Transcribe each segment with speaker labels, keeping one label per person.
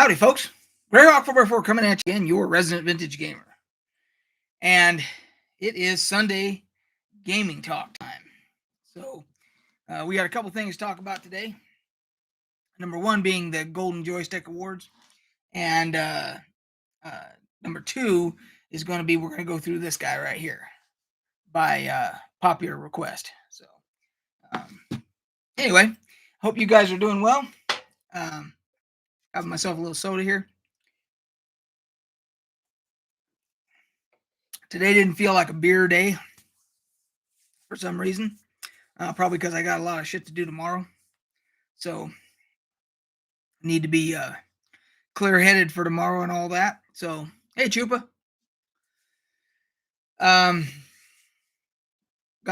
Speaker 1: Howdy, folks. Greyhawk 4x4 coming at you again, your resident vintage gamer. And it is Sunday gaming talk time. So we got a couple things to talk about today. Number one being the Golden Joystick Awards. And number two is going to be, we're going to go through this guy right here by popular request. So anyway, hope you guys are doing well. Have myself a little soda here. Today didn't feel like a beer day for some reason. Probably because I got a lot of shit to do tomorrow. So need to be clear-headed for tomorrow and all that. So, hey, Chupa. Got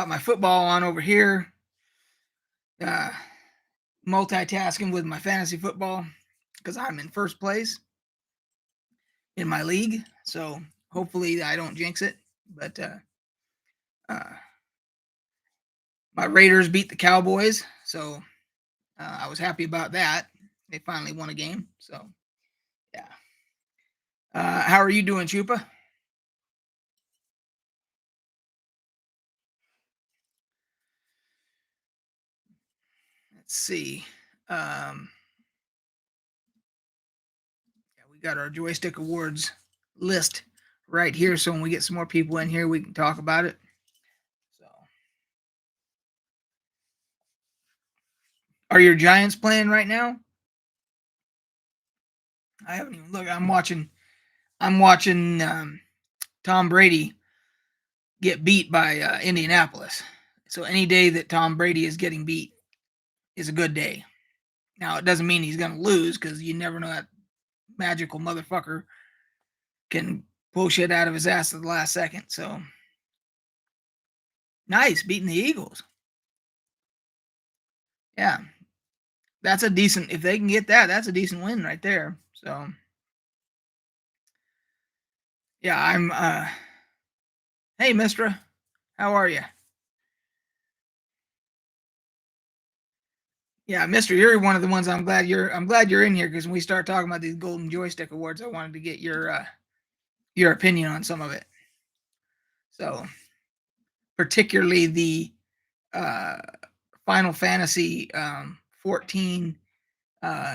Speaker 1: my football on over here. Multitasking with my fantasy football because I'm in first place in my league. So hopefully I don't jinx it. But my Raiders beat the Cowboys, so I was happy about that. They finally won a game, so yeah. How are you doing, Chupa? Let's see. Yeah, we got our Joystick Awards list right here, so when we get some more people in here, we can talk about it. So, are your Giants playing right now? I haven't even looked. I'm watching Tom Brady get beat by Indianapolis. So any day that Tom Brady is getting beat is a good day. Now, it doesn't mean he's going to lose because you never know, that magical motherfucker can pull shit out of his ass at the last second. So, nice, beating the Eagles. Yeah, that's a decent, if they can get that, that's a decent win right there. So, yeah, I'm, hey, Mistra, how are you? Yeah, Mister, you're one of the ones I'm glad you're in here, because when we start talking about these Golden Joystick Awards, I wanted to get your opinion on some of it. So, particularly the Final Fantasy 14,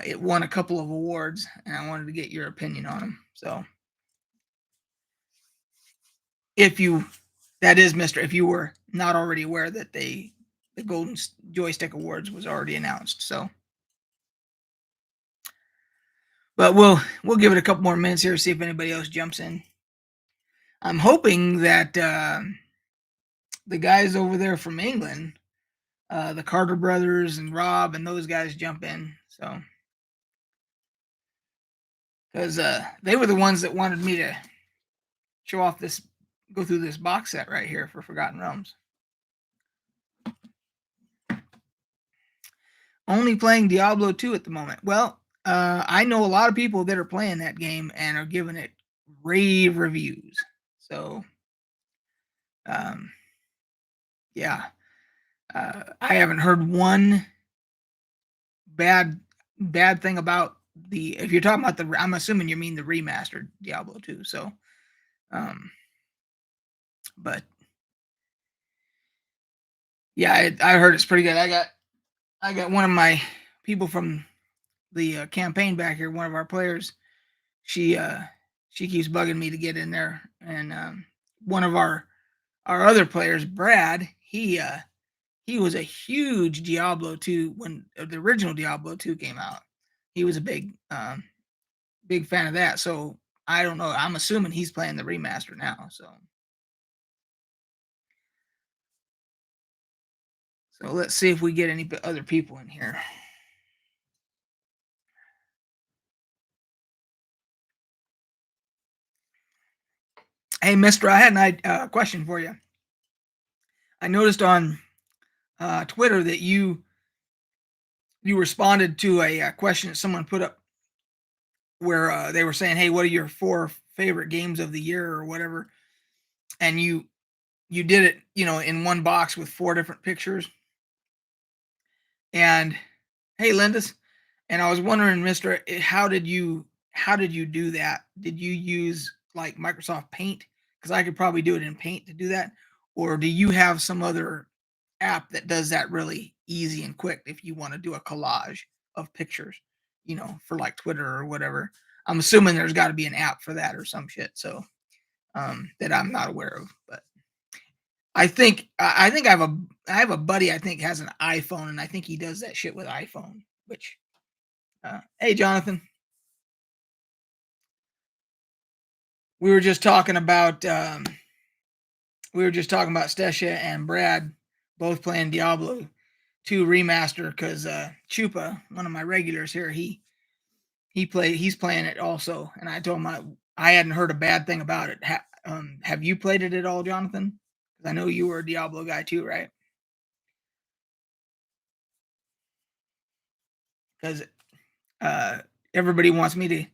Speaker 1: it won a couple of awards, and I wanted to get your opinion on them. So, if you were not already aware that the Golden Joystick Awards was already announced. So, but we'll give it a couple more minutes here to see if anybody else jumps in. I'm hoping that the guys over there from England, the Carter brothers and Rob and those guys, jump in. So, because they were the ones that wanted me to show off this, go through this box set right here for Forgotten Realms. Only playing Diablo 2 at the moment. Well, I know a lot of people that are playing that game and are giving it rave reviews. So, yeah, I haven't heard one bad thing about the. If you're talking about the, I'm assuming you mean the remastered Diablo 2. So, but yeah, I heard it's pretty good. I got one of my people from the campaign back here, one of our players. She keeps bugging me to get in there, and one of our other players, Brad, he was a huge Diablo 2 when the original Diablo 2 came out. He was a big fan of that. So I don't know. I'm assuming he's playing the remaster now. So let's see if we get any other people in here. Hey, Mister, I had a question for you. I noticed on Twitter that you responded to a question that someone put up where they were saying, "Hey, what are your 4 favorite games of the year or whatever?" And you did it, in one box with 4 different pictures. And hey, Lindis, and I was wondering, Mister, how did you how did you do that? Did you use like Microsoft Paint? Because I could probably do it in Paint to do that. Or do you have some other app that does that really easy and quick if you want to do a collage of pictures, for like Twitter or whatever? I'm assuming there's got to be an app for that or some shit. So that I'm not aware of, but I think I have a buddy I think has an iPhone, and I think he does that shit with iPhone. Which hey Jonathan, we were just talking about Stesha and Brad both playing Diablo 2 remaster because Chupa, one of my regulars here, he's playing it also, and I told him I hadn't heard a bad thing about it. Have you played it at all, Jonathan? Because I know you were a Diablo guy too, right? Because everybody wants me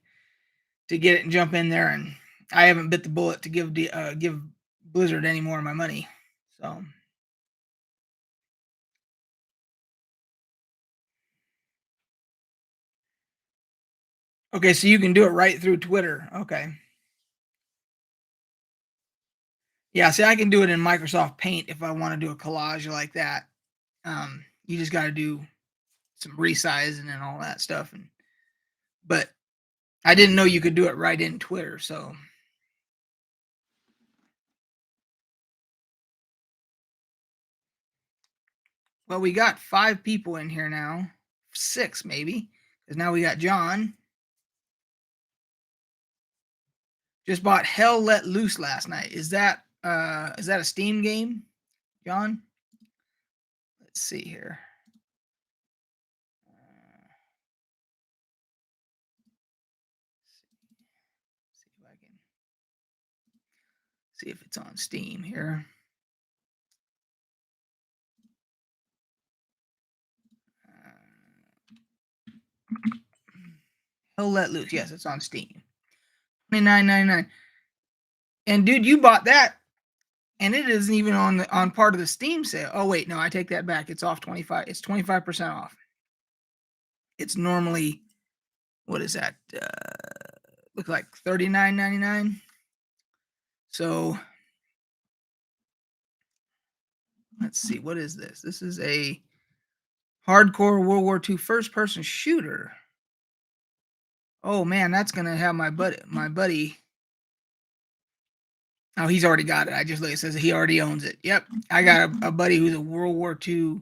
Speaker 1: to get it and jump in there, and I haven't bit the bullet to give Blizzard any more of my money. So okay, so you can do it right through Twitter. Okay. Yeah, see, I can do it in Microsoft Paint if I want to do a collage like that. You just got to do some resizing and all that stuff, but I didn't know you could do it right in Twitter. So, well, we got 5 people in here now, 6 maybe, because now we got John. Just bought Hell Let Loose last night. Is that a Steam game, John? Let's see here. See if I can see if it's on Steam here. Hell Let Loose. Yes, it's on Steam. $29.99. And dude, you bought that, and it isn't even on part of the Steam sale. Oh wait, no, I take that back. It's off 25. It's 25% off. It's normally, what is that? Look like $39.99. So let's see, what is this? This is a hardcore World War II first-person shooter. Oh man, that's gonna have my buddy. Oh, he's already got it. I just it says he already owns it. Yep, I got a buddy who's a World War II.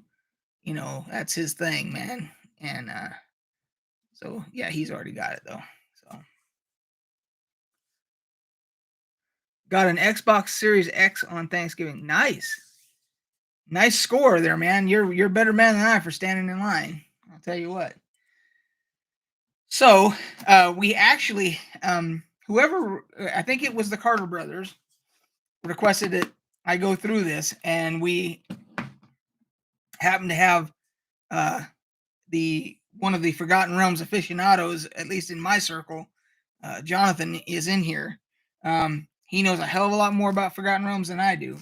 Speaker 1: That's his thing, man. And so yeah, he's already got it though. So got an Xbox Series X on Thanksgiving. Nice score there, man. You're a better man than I for standing in line. I'll tell you what. So we actually, whoever, I think it was the Carter brothers, requested that I go through this, and we happen to have one of the Forgotten Realms aficionados, at least in my circle. Jonathan is in here. He knows a hell of a lot more about Forgotten Realms than I do,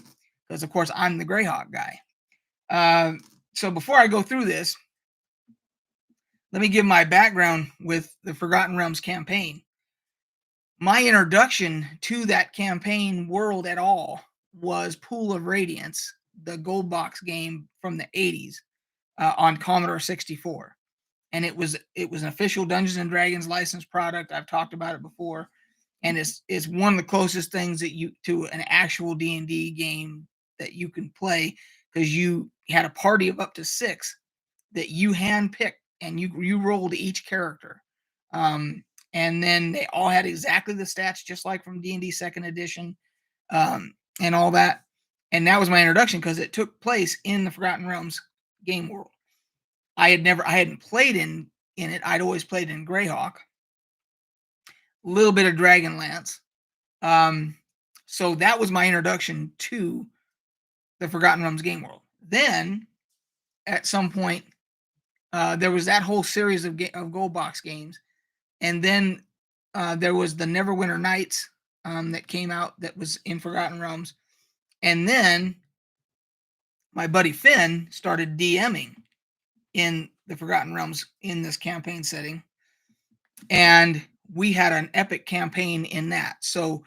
Speaker 1: because of course I'm the Greyhawk guy. So before I go through this, let me give my background with the Forgotten Realms campaign. My introduction to that campaign world at all was Pool of Radiance, the gold box game from the 80s on Commodore 64. And it was an official Dungeons and Dragons licensed product. I've talked about it before, and it's one of the closest things to an actual D&D game that you can play, because you had a party of up to 6 that you handpicked, and you rolled each character. And then they all had exactly the stats, just like from D&D Second Edition, and all that. And that was my introduction, because it took place in the Forgotten Realms game world. I hadn't played in it. I'd always played in Greyhawk, a little bit of Dragonlance. So that was my introduction to the Forgotten Realms game world. Then, at some point, there was that whole series of gold box games, and then there was the Neverwinter Nights that came out that was in Forgotten Realms, and then my buddy Finn started DMing in the Forgotten Realms in this campaign setting, and we had an epic campaign in that. So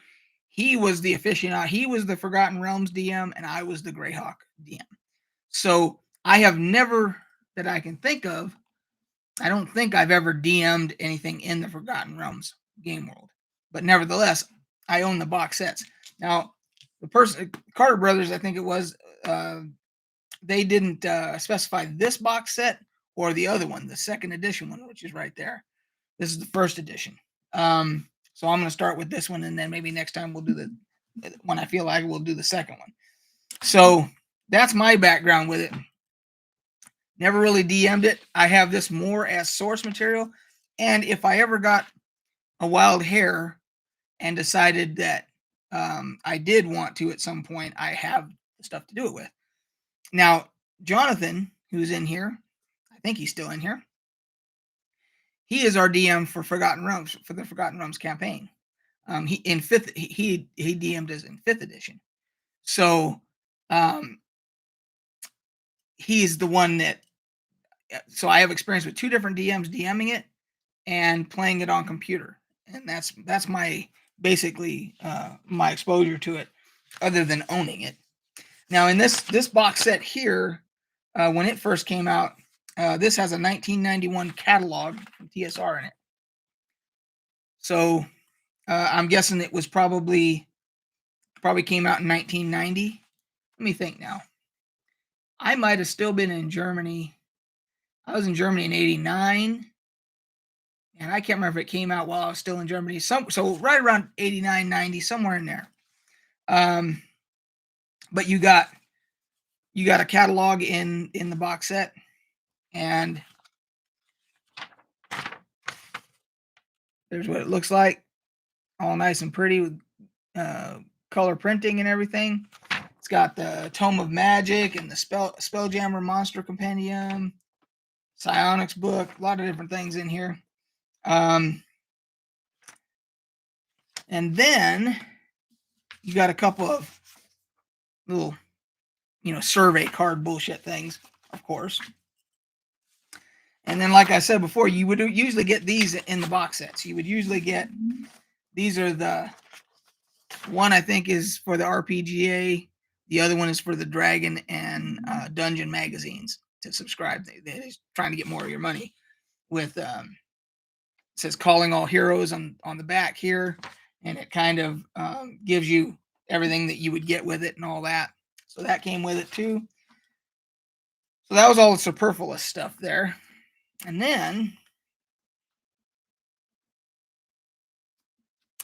Speaker 1: he was the aficionado. He was the Forgotten Realms DM, and I was the Greyhawk DM. So I have never, that I can think of, I don't think I've ever DM'd anything in the Forgotten Realms game world. But nevertheless, I own the box sets. Now, the person, Carter Brothers, I think it was, they didn't specify this box set or the other one, the second edition one, which is right there. This is the first edition. So I'm going to start with this one, and then maybe next time we'll do the, when I feel like we'll do the second one. So that's my background with it. Never really DM'd it. I have this more as source material. And if I ever got a wild hair and decided that I did want to at some point, I have the stuff to do it with. Now, Jonathan, who's in here, I think he's still in here. He is our DM for Forgotten Realms, for the Forgotten Realms campaign. He DM'd us in 5th edition. So he's the one that, so I have experience with 2 different DMs DMing it and playing it on computer. And that's my, basically my exposure to it, other than owning it. Now in this box set here, when it first came out, this has a 1991 catalog from TSR in it. So I'm guessing it was probably came out in 1990. Let me think now. I might have still been in Germany. I was in Germany in 89. And I can't remember if it came out while I was still in Germany. So right around 89, 90, somewhere in there. But you got a catalog in the box set, and there's what it looks like, all nice and pretty with color printing and everything. It's got the Tome of Magic and the Spelljammer Monster Compendium, Psionics book, a lot of different things in here. And then you got a couple of little, survey card bullshit things, of course. And then, like I said before, you would usually get these in the box sets. You would usually get, these are the one I think is for the RPGA. The other one is for the Dragon and Dungeon magazines to subscribe. They're trying to get more of your money with, it says Calling All Heroes on the back here. And it kind of gives you everything that you would get with it and all that. So that came with it too. So that was all the superfluous stuff there. And then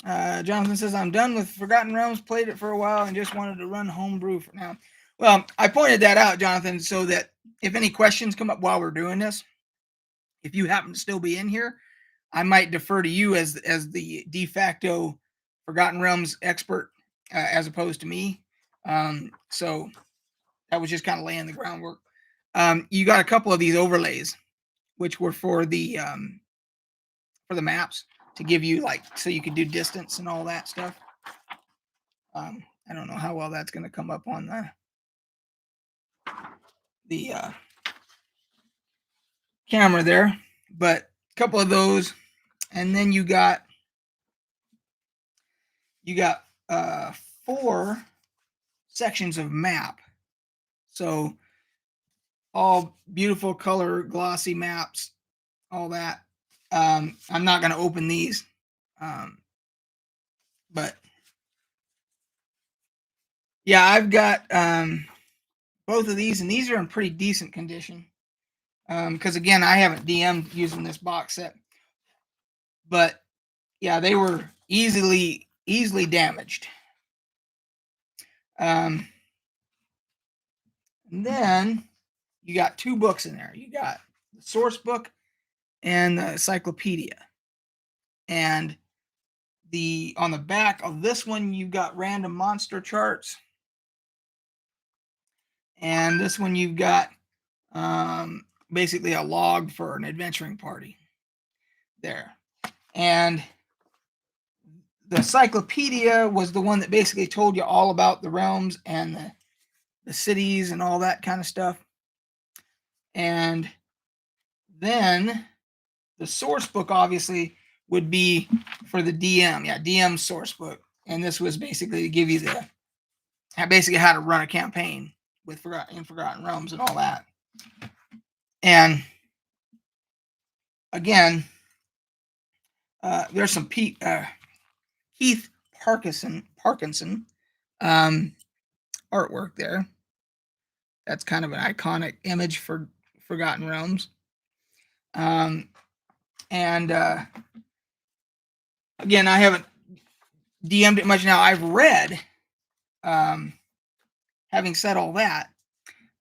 Speaker 1: Jonathan says, I'm done with Forgotten Realms, played it for a while, and just wanted to run homebrew for now. Well, I pointed that out, Jonathan, so that if any questions come up while we're doing this, if you happen to still be in here, I might defer to you as the de facto Forgotten Realms expert, as opposed to me. So that was just kind of laying the groundwork. You got a couple of these overlays, which were for the maps, to give you, like, so you could do distance and all that stuff. I don't know how well that's going to come up on the camera there, but a couple of those. And then you got 4 sections of map. So all beautiful color, glossy maps, all that. I'm not going to open these, but yeah, I've got both of these, and these are in pretty decent condition. Because again, I haven't DM'd using this box set, but yeah, they were easily damaged. And then you got 2 books in there. You got the source book and the encyclopedia. And on the back of this one, you've got random monster charts. And this one, you've got basically a log for an adventuring party there. And the encyclopedia was the one that basically told you all about the realms and the cities and all that kind of stuff. And then the source book obviously would be for the DM. Yeah, DM source book. And this was basically to give you basically how to run a campaign with Forgotten Realms and all that. And again, there's some Keith Parkinson artwork there. That's kind of an iconic image for Forgotten Realms. And again, I haven't DM'd it much now. I've read, having said all that,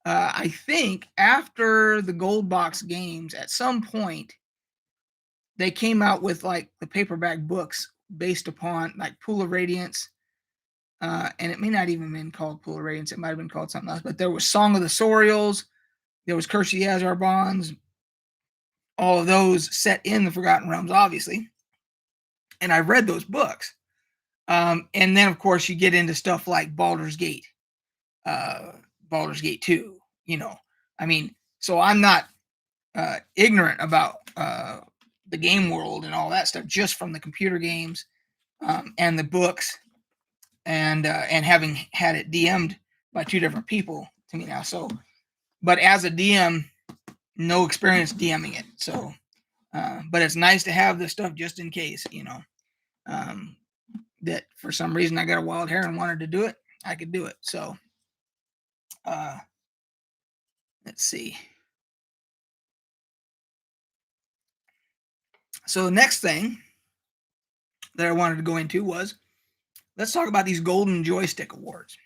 Speaker 1: I think after the Gold Box games, at some point, they came out with like the paperback books based upon like Pool of Radiance. And it may not even been called Pool of Radiance. It might have been called something else. But there was Song of the Sorials. There was Curse of the Azar Bonds. All of those set in the Forgotten Realms, obviously. And I read those books. And then, of course, you get into stuff like Baldur's Gate 2, you know. I mean, so I'm not ignorant about the game world and all that stuff just from the computer games and the books and having had it DM'd by two different people to me now. So, but as a DM, no experience DMing it. So, but it's nice to have this stuff just in case, you know, that for some reason I got a wild hair and wanted to do it, I could do it. So, let's see. So the next thing that I wanted to go into was, let's talk about these Golden Joystick Awards.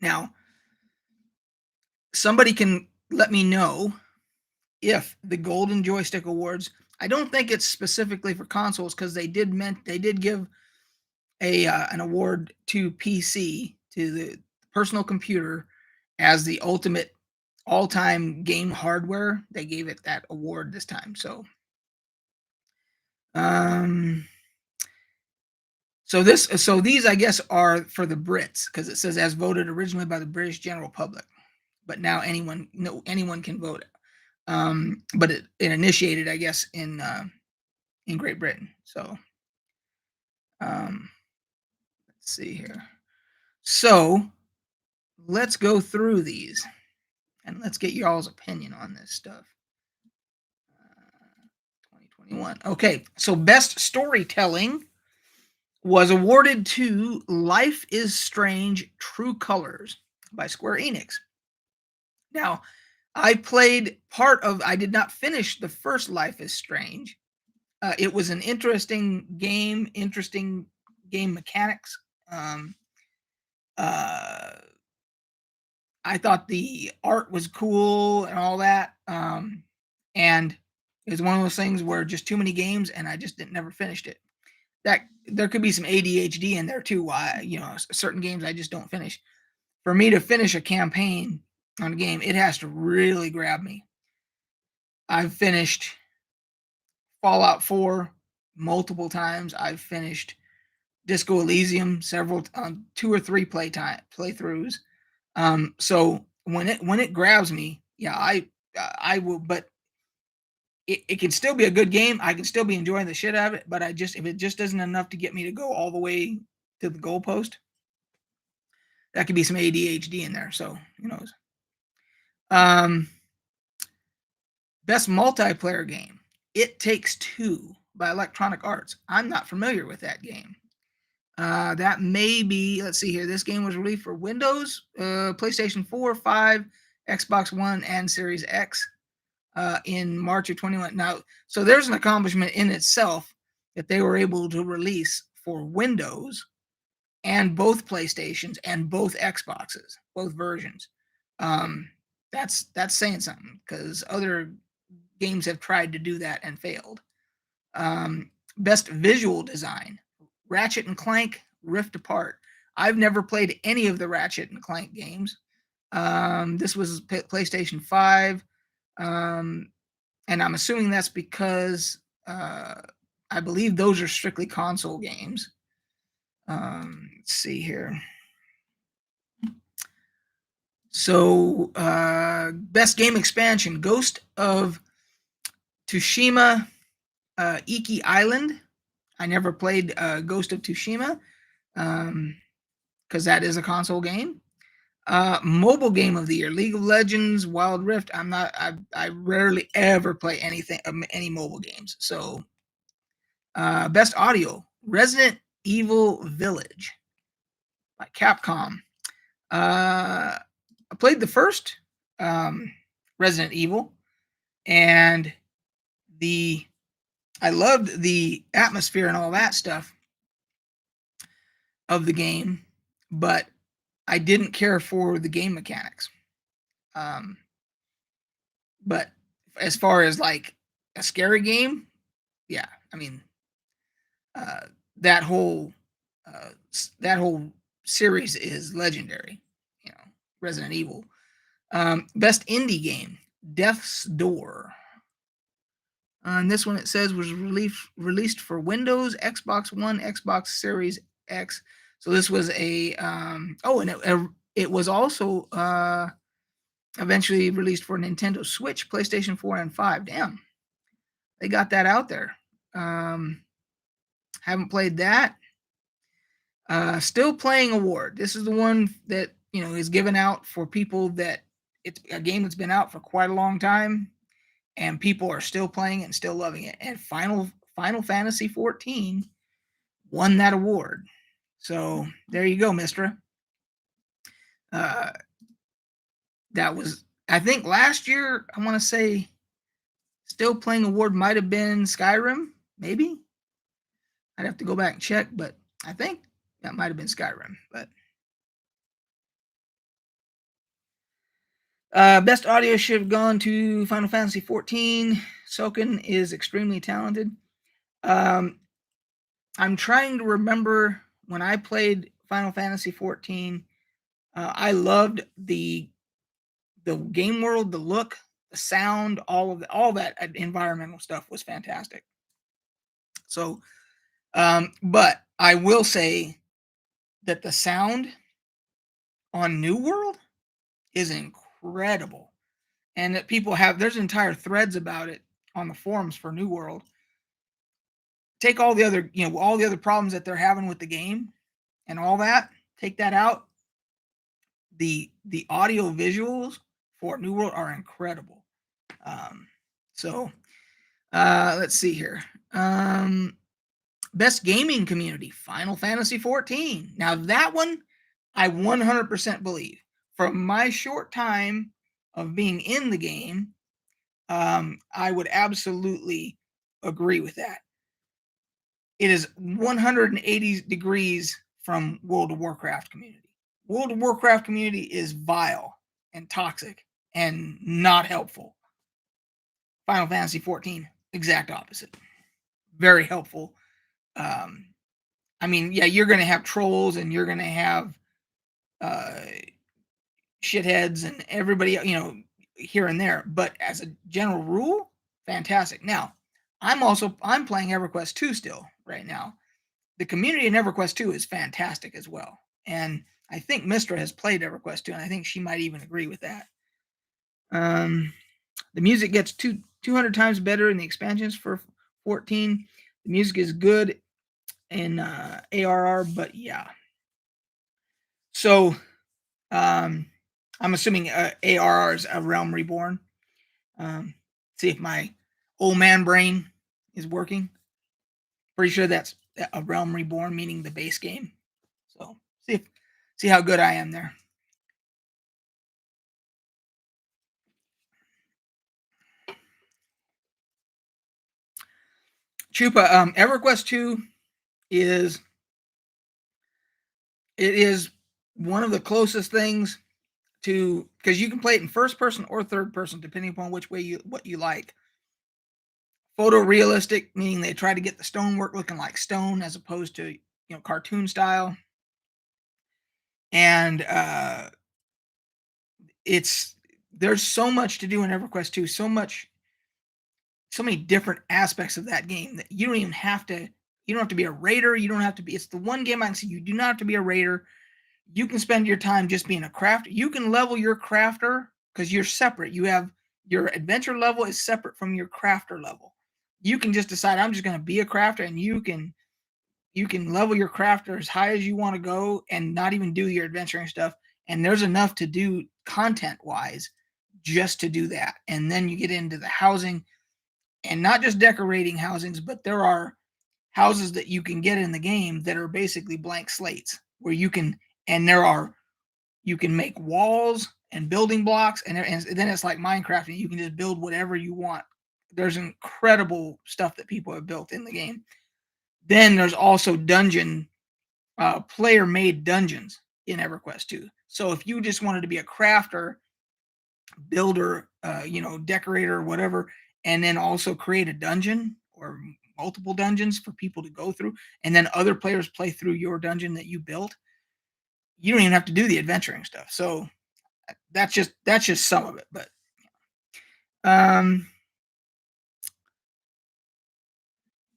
Speaker 1: Now, somebody can let me know if the Golden Joystick Awards, I don't think it's specifically for consoles, because they did give an award to PC, to the personal computer, as the ultimate all-time game hardware. They gave it that award this time. So so these, I guess, are for the Brits, because it says as voted originally by the British general public, but now anyone can vote. But it initiated, I guess, in Great Britain. So let's see here. So let's go through these and let's get y'all's opinion on this stuff. 2021. Okay, so best storytelling was awarded to Life is Strange: True Colors by Square Enix. Now, I played I did not finish the first Life is Strange. It was an interesting game mechanics. I thought the art was cool and all that. And it was one of those things where just too many games and I just never finished it. That there could be some ADHD in there too. Why, you know, certain games I just don't finish. For me to finish a campaign on a game, it has to really grab me. I've finished Fallout 4 multiple times. I've finished Disco Elysium several 2 or 3 playthroughs. So when it grabs me, yeah, I will. But it can still be a good game. I can still be enjoying the shit out of it. But if it just isn't enough to get me to go all the way to the goalpost, that could be some ADHD in there. So who knows? Best multiplayer game, It Takes Two by Electronic Arts. I'm not familiar with that game. That may be, let's see here. This game was released for Windows, PlayStation 4, 5, Xbox One, and Series X in March of 21. Now, so there's an accomplishment in itself that they were able to release for Windows and both PlayStations and both Xboxes, both versions. That's saying something, because other games have tried to do that and failed. Best visual design, Ratchet and Clank Rift Apart. I've never played any of the Ratchet and Clank games. This was PlayStation 5. And I'm assuming that's because I believe those are strictly console games. Let's see here. So, best game expansion, Ghost of Tsushima Iki Island. I never played Ghost of Tsushima because that is a console game. Mobile game of the year, League of Legends, Wild Rift. I rarely ever play anything, any mobile games. So, best audio, Resident Evil Village by Capcom. I played the first Resident Evil, and I loved the atmosphere and all that stuff of the game, but I didn't care for the game mechanics. But as far as like a scary game, yeah, I mean, uh, that whole that whole series is legendary. You know, Resident Evil. Best indie game, Death's Door. And this one it says was released for Windows, Xbox One, Xbox Series X. So this was a and it was also eventually released for Nintendo Switch, PlayStation 4 and 5. Damn, they got that out there. Haven't played that. Still Playing Award. This is the one that is given out for people that it's a game that's been out for quite a long time, and people are still playing it and still loving it. And Final Fantasy 14 won that award. So there you go, Mister. That was, I think, last year. I want to say Still Playing Award might have been Skyrim, maybe. I'd have to go back and check, but I think that might have been Skyrim. But best audio should have gone to Final Fantasy 14. Soken is extremely talented. I'm trying to remember when I played Final Fantasy 14. I loved the game world, the look, the sound, all that environmental stuff was fantastic. So, but I will say that the sound on New World is incredible, and that there's entire threads about it on the forums for New World. Take all the other problems that they're having with the game and all that, take that out. The audio visuals for New World are incredible. So let's see here. Best gaming community, Final Fantasy 14. Now that one, I 100% believe. From my short time of being in the game, I would absolutely agree with that. It is 180 degrees from World of Warcraft community. World of Warcraft community is vile and toxic and not helpful. Final Fantasy 14, exact opposite. Very helpful. I mean, yeah, you're going to have trolls and you're going to have shitheads and everybody, here and there. But as a general rule, fantastic. Now, I'm playing Everquest 2 still right now. The community in Everquest 2 is fantastic as well. And I think Mistra has played Everquest 2, and I think she might even agree with that. The music gets 200 times better in the expansions for 14. The music is good in ARR, but yeah. So I'm assuming ARR is A Realm Reborn. See if my old man brain is working. Pretty sure that's A Realm Reborn, meaning the base game. So see how good I am there. Chupa, EverQuest 2 is one of the closest things to, because you can play it in first person or third person depending upon what you like. Photorealistic, meaning they try to get the stonework looking like stone as opposed to cartoon style. And there's so much to do in EverQuest 2, so many different aspects of that game that you don't have to be a raider. It's the one game I can see you do not have to be a raider. You can spend your time just being a crafter. You can level your crafter because you're separate. You have your adventure level is separate from your crafter level. you can just decide I'm just going to be a crafter, and you can level your crafter as high as you want to go and not even do your adventuring stuff. And there's enough to do content wise just to do that. And then you get into the housing, and not just decorating housings, but there are houses that you can get in the game that are basically blank slates where you can, and there are, you can make walls and building blocks, and then it's like Minecraft, and you can just build whatever you want. There's incredible stuff that people have built in the game. Then there's also player-made dungeons in Everquest too. So if you just wanted to be a crafter, builder, decorator, whatever, and then also create a dungeon or multiple dungeons for people to go through, and then other players play through your dungeon that you built, you don't even have to do the adventuring stuff. So that's just some of it. But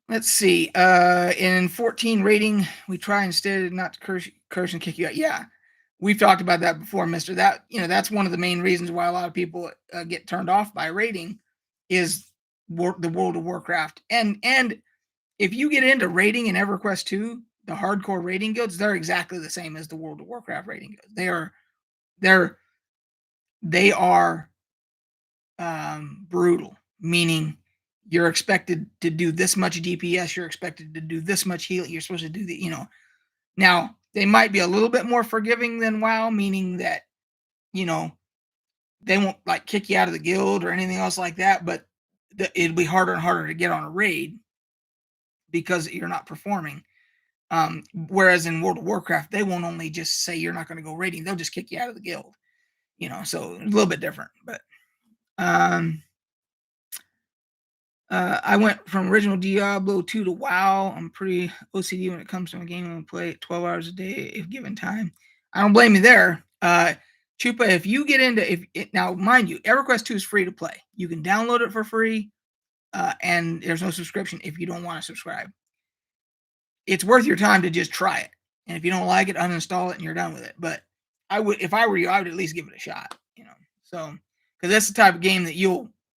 Speaker 1: let's see. In 14 rating, we try instead not to curse and kick you out. Yeah, we've talked about that before, Mister. That's one of the main reasons why a lot of people get turned off by rating is the World of Warcraft. And if you get into rating in EverQuest 2, the hardcore rating guilds, they're exactly the same as the World of Warcraft rating guilds. They are brutal, meaning you're expected to do this much DPS, you're expected to do this much heal, you're supposed to do now they might be a little bit more forgiving than WoW, meaning that they won't like kick you out of the guild or anything else like that, but it'll be harder and harder to get on a raid because you're not performing. Whereas in World of Warcraft, they won't only just say you're not going to go raiding, they'll just kick you out of the guild. So a little bit different. But I went from original Diablo 2 to WoW. I'm pretty OCD when it comes to a game. I'm going to play it 12 hours a day if given time. I don't blame you there. Chupa, if you get into now, mind you, EverQuest 2 is free to play. You can download it for free, and there's no subscription if you don't want to subscribe. It's worth your time to just try it. And if you don't like it, uninstall it and you're done with it. But if I were you, I would at least give it a shot. So because that's the type of game that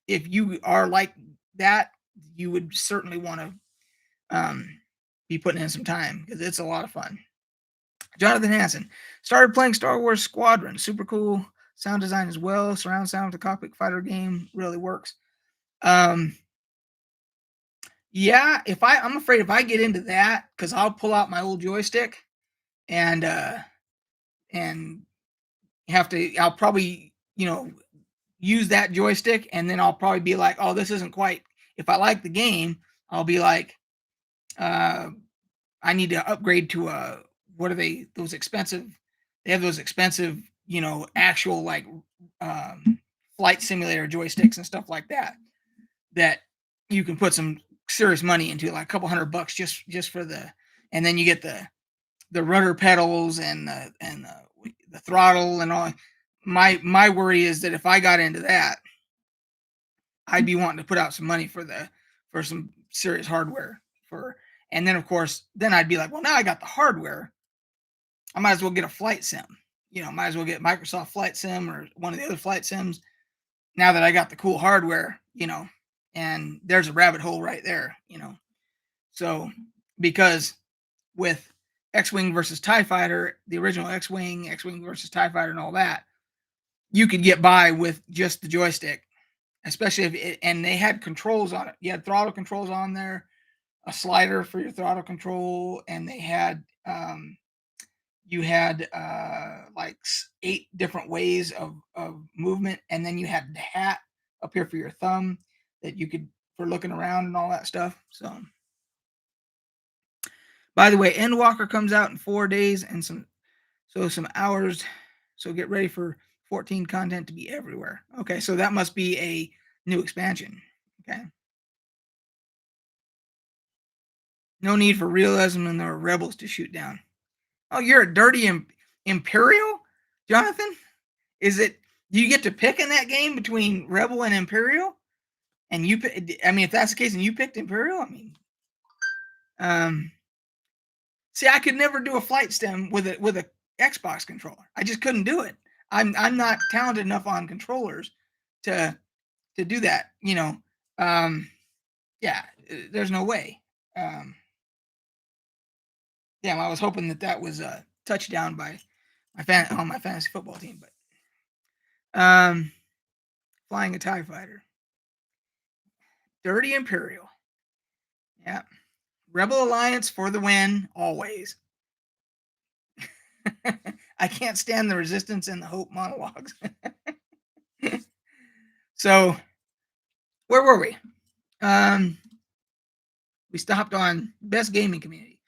Speaker 1: if you are like that, you would certainly want to be putting in some time because it's a lot of fun. Jonathan Hansen started playing Star Wars Squadron. Super cool sound design as well. Surround sound with the cockpit fighter game really works. Yeah, I'm afraid if I get into that, because I'll pull out my old joystick and I'll probably use that joystick, and then I'll probably be like, oh, this isn't quite. If I like the game, I'll be like, I need to upgrade to what are they? Those expensive. They have those expensive, actual like flight simulator joysticks and stuff like that you can put some serious money into, like a couple $100 just for and then you get the rudder pedals and the throttle and all. My worry is that if I got into that, I'd be wanting to put out some money for some serious hardware and then of course I'd be like, well, now I got the hardware, I might as well get a flight sim. Might as well get Microsoft Flight Sim or one of the other flight sims now that I got the cool hardware, and there's a rabbit hole right there, So because with X-Wing versus TIE Fighter, the original X-Wing versus TIE Fighter and all that, you could get by with just the joystick, especially and they had controls on it. You had throttle controls on there, a slider for your throttle control, and they had you had like 8 different ways of movement, and then you had the hat up here for your thumb that you could for looking around and all that stuff. So by the way, Endwalker comes out in 4 days and some hours. So get ready for 14 content to be everywhere. Okay, so that must be a new expansion. Okay. No need for realism, and there are rebels to shoot down. Oh, you're a dirty Imperial, Jonathan? Is it? Do you get to pick in that game between Rebel and Imperial? And if that's the case, and you picked Imperial, see, I could never do a flight stem with a Xbox controller. I just couldn't do it. I'm not talented enough on controllers to do that. Yeah, there's no way. Yeah, I was hoping that was a touchdown by on my fantasy football team, but flying a TIE fighter, Dirty Imperial. Yeah, Rebel Alliance for the win, always. I can't stand the Resistance and the Hope monologues. So, where were we? We stopped on Best Gaming Community.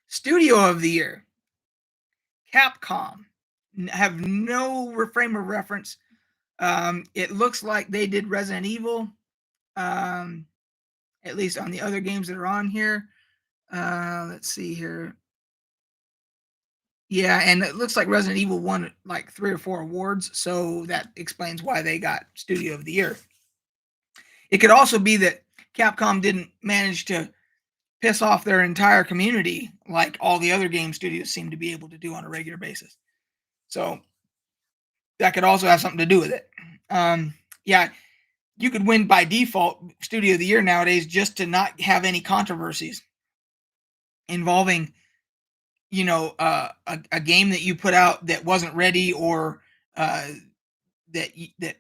Speaker 1: Studio of the Year, Capcom. Have no frame of reference. It looks like they did Resident Evil, at least on the other games that are on here. Let's see here. Yeah, and it looks like Resident Evil won like 3 or 4 awards, so that explains why they got Studio of the Year. It could also be that Capcom didn't manage to piss off their entire community like all the other game studios seem to be able to do on a regular basis. So that could also have something to do with it. Yeah, you could win by default Studio of the Year nowadays just to not have any controversies involving, a game that you put out that wasn't ready, or that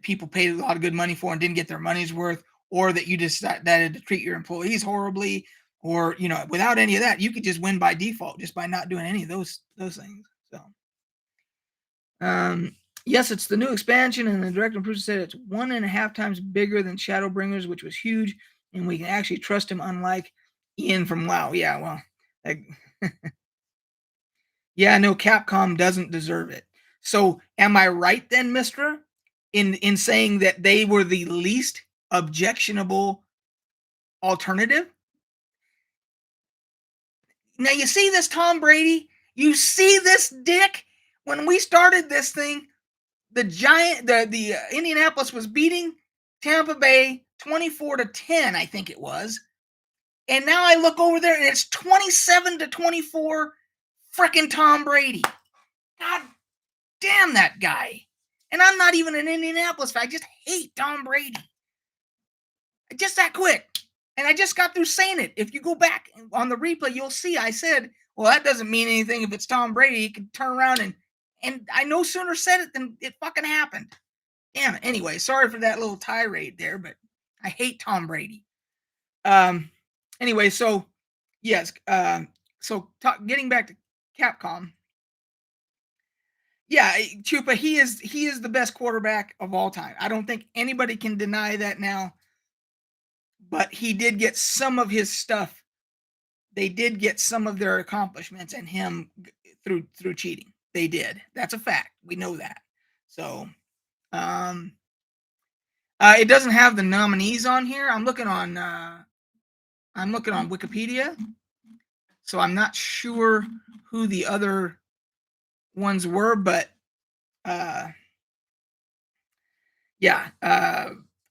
Speaker 1: people paid a lot of good money for and didn't get their money's worth, or that you decided to treat your employees horribly, or without any of that, you could just win by default just by not doing any of those things. So, yes, it's the new expansion, and the director and producer said it's 1.5 times bigger than Shadowbringers, which was huge, and we can actually trust him, unlike Ian from WoW. Yeah, well, yeah, no, Capcom doesn't deserve it. So, am I right then, Mistra, in saying that they were the least objectionable alternative? Now, you see this, Tom Brady? You see this, Dick? When we started this thing, the Indianapolis was beating Tampa Bay 24-10, I think it was. And now I look over there and it's 27-24, freaking Tom Brady. God damn that guy. And I'm not even an Indianapolis fan. I just hate Tom Brady. Just that quick. And I just got through saying it. If you go back on the replay, you'll see I said, well, that doesn't mean anything if it's Tom Brady. He can turn around and I no sooner said it than it fucking happened. Damn it. Anyway, sorry for that little tirade there, but I hate Tom Brady. Anyway, so yes, getting back to Capcom. Yeah, Chupa, he is the best quarterback of all time. I don't think anybody can deny that now. But he did get some of his stuff. They did get some of their accomplishments and him through cheating. They did. That's a fact. We know that. So, it doesn't have the nominees on here. I'm looking on Wikipedia. So I'm not sure who the other ones were, but yeah,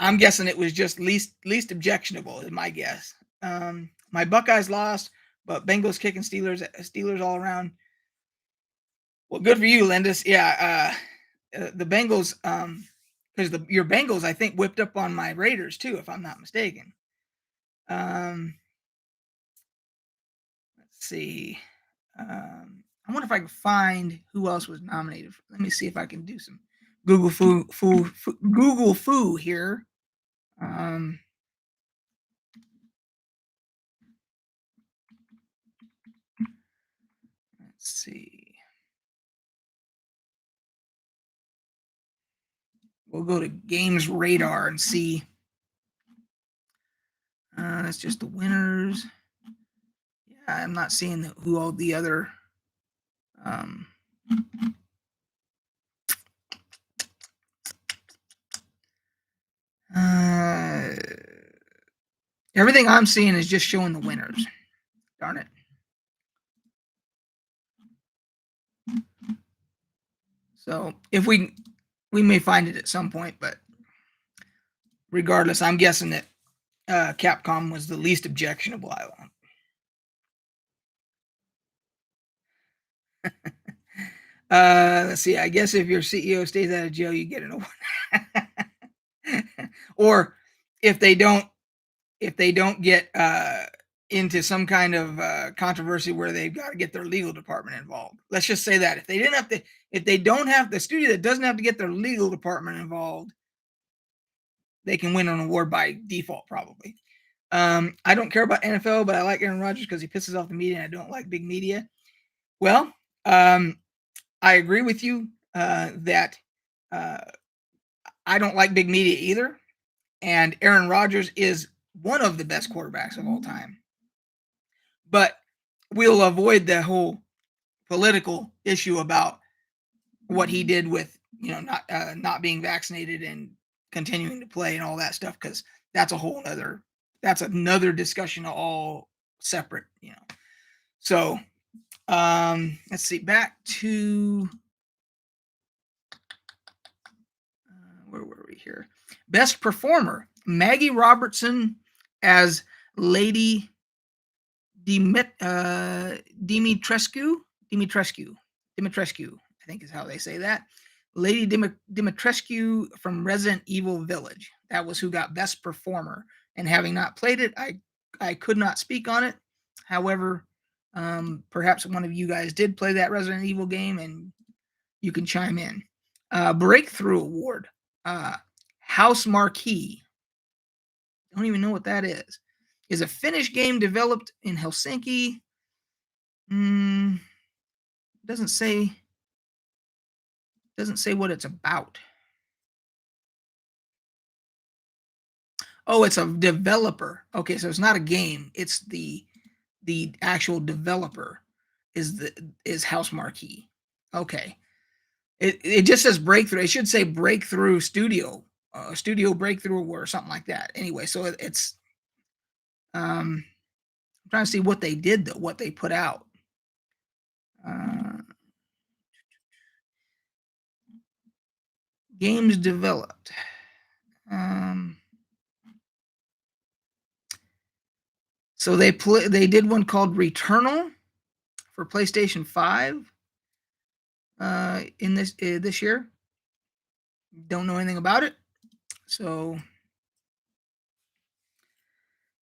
Speaker 1: I'm guessing it was just least objectionable is my guess. My Buckeyes lost, but Bengals kicking Steelers all around. Well, good for you, Lindis. Yeah, the Bengals, because your Bengals, I think, whipped up on my Raiders too, if I'm not mistaken. Let's see. I wonder if I can find who else was nominated. Let me see if I can do some Google foo here. Let's see. We'll go to Games Radar and see. That's just the winners. Yeah, I'm not seeing who all the other. Everything I'm seeing is just showing the winners. Darn it. So if we may find it at some point, but regardless, I'm guessing that Capcom was the least objectionable. Let's see. I guess if your CEO stays out of jail, you get an award. Or if they don't if they don't get into some kind of controversy where they've got to get their legal department involved. Let's just say that if they don't have the studio that doesn't have to get their legal department involved, they can win an award by default, probably. I don't care about NFL, but I like Aaron Rodgers because he pisses off the media, and I don't like big media. Well, I agree with you that I don't like big media either. And Aaron Rodgers is one of the best quarterbacks of all time. But we'll avoid the whole political issue about what he did with, not being vaccinated and continuing to play and all that stuff, because that's another discussion all separate, So let's see, back to where were we here? Best performer, Maggie Robertson as Lady Dimitrescu, I think is how they say that. Lady Dimitrescu from Resident Evil Village. That was who got best performer. And having not played it, I could not speak on it. However, perhaps one of you guys did play that Resident Evil game, and you can chime in. Breakthrough Award, House Marquee. Don't even know what that is. Is a Finnish game developed in Helsinki. Doesn't say what it's about. Oh, it's a developer. Okay, so it's not a game. It's the actual developer is House Marquee. Okay. It just says Breakthrough. It should say Breakthrough Studio, Studio Breakthrough or something like that. Anyway, so it's I'm trying to see what they did though, what they put out. Games developed. So they did one called Returnal for PlayStation 5 in this year. Don't know anything about it. So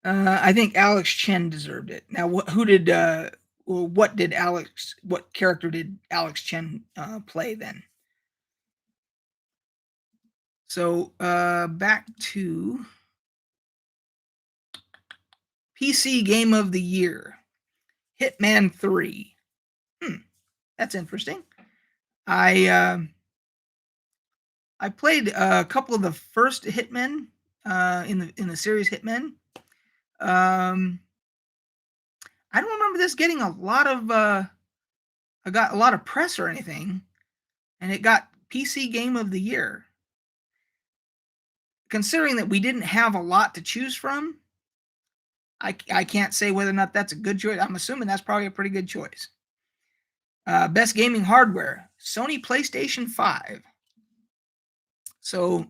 Speaker 1: I think Alex Chen deserved it. Now, what character did Alex Chen play then? So back to PC Game of the Year, Hitman 3. That's interesting. I played a couple of the first Hitmen in the series Hitmen. I don't remember this getting a lot of press or anything, and it got PC Game of the Year. Considering that we didn't have a lot to choose from, I can't say whether or not that's a good choice. I'm assuming that's probably a pretty good choice. Best gaming hardware, Sony PlayStation 5. So,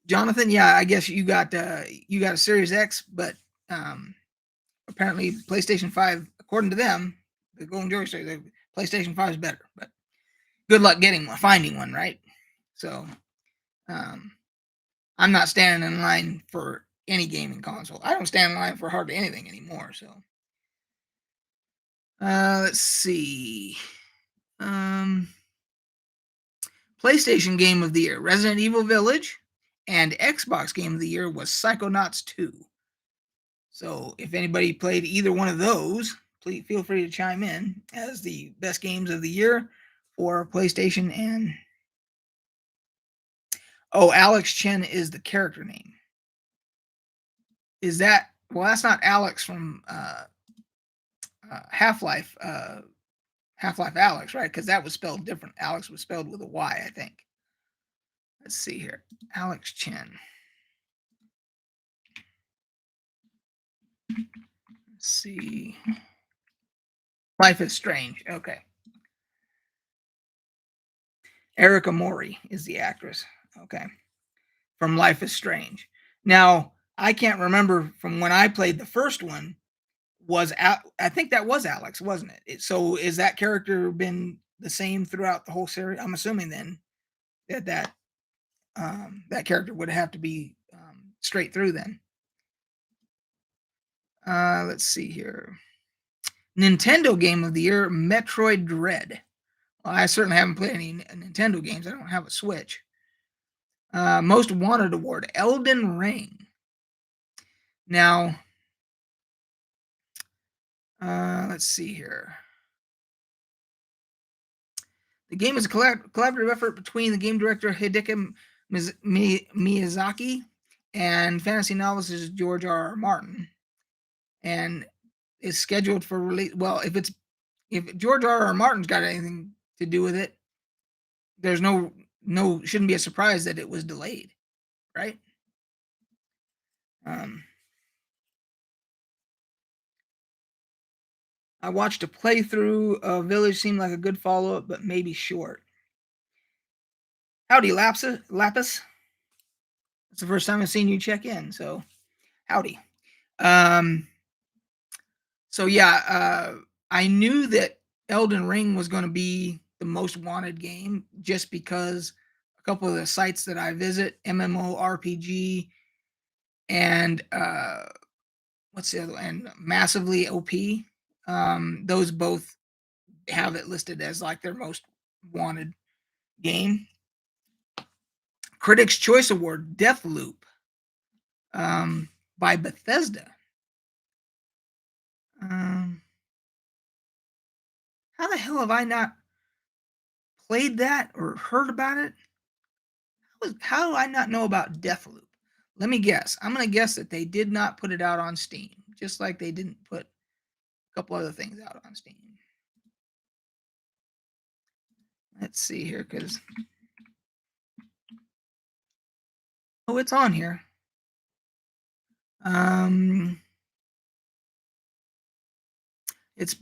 Speaker 1: Jonathan, yeah, I guess you got a Series X, but apparently PlayStation 5, according to them, the Golden Joystick, the PlayStation 5 is better. But good luck finding one, right? So, I'm not standing in line for any gaming console. I don't stand in line for hardly anything anymore. So, let's see. PlayStation Game of the Year, Resident Evil Village, and Xbox Game of the Year was Psychonauts 2. So if anybody played either one of those, please feel free to chime in as the best games of the year for PlayStation. And Alex Chen is the character name. Is that, well, that's not Alex from Half-Life Alex, right? Because that was spelled different. Alex was spelled with a Y, I think. Let's see here. Alex Chen. Let's see. Life is Strange. Okay. Erica Mori is the actress. Okay. From Life is Strange. Now, I can't remember from when I played the first one. I think that was Alex, wasn't it? So is that character been the same throughout the whole series? I'm assuming then that character would have to be straight through then. Let's see here. Nintendo Game of the Year, Metroid Dread. Well, I certainly haven't played any Nintendo games. I don't have a Switch. Most Wanted Award, Elden Ring. Now, let's see here. The game is a collaborative effort between the game director Hideki Miyazaki and fantasy novelist George R.R. Martin, and is scheduled for release. Well, if George R.R. Martin's got anything to do with it, there's no shouldn't be a surprise that it was delayed, right? I watched a playthrough of Village. Seemed like a good follow-up, but maybe short. Howdy, Lapis. It's the first time I've seen you check in, so howdy. So yeah, I knew that Elden Ring was going to be the most wanted game just because a couple of the sites that I visit, MMORPG and what's the other one? And Massively OP, those both have it listed as like their most wanted game. Critics' Choice Award, Deathloop, by Bethesda. How the hell have I not played that or heard about it? How do I not know about Deathloop? Let me guess. I'm going to guess that they did not put it out on Steam, just like they didn't put a couple other things out on Steam. Let's see here, because oh, it's on here. It's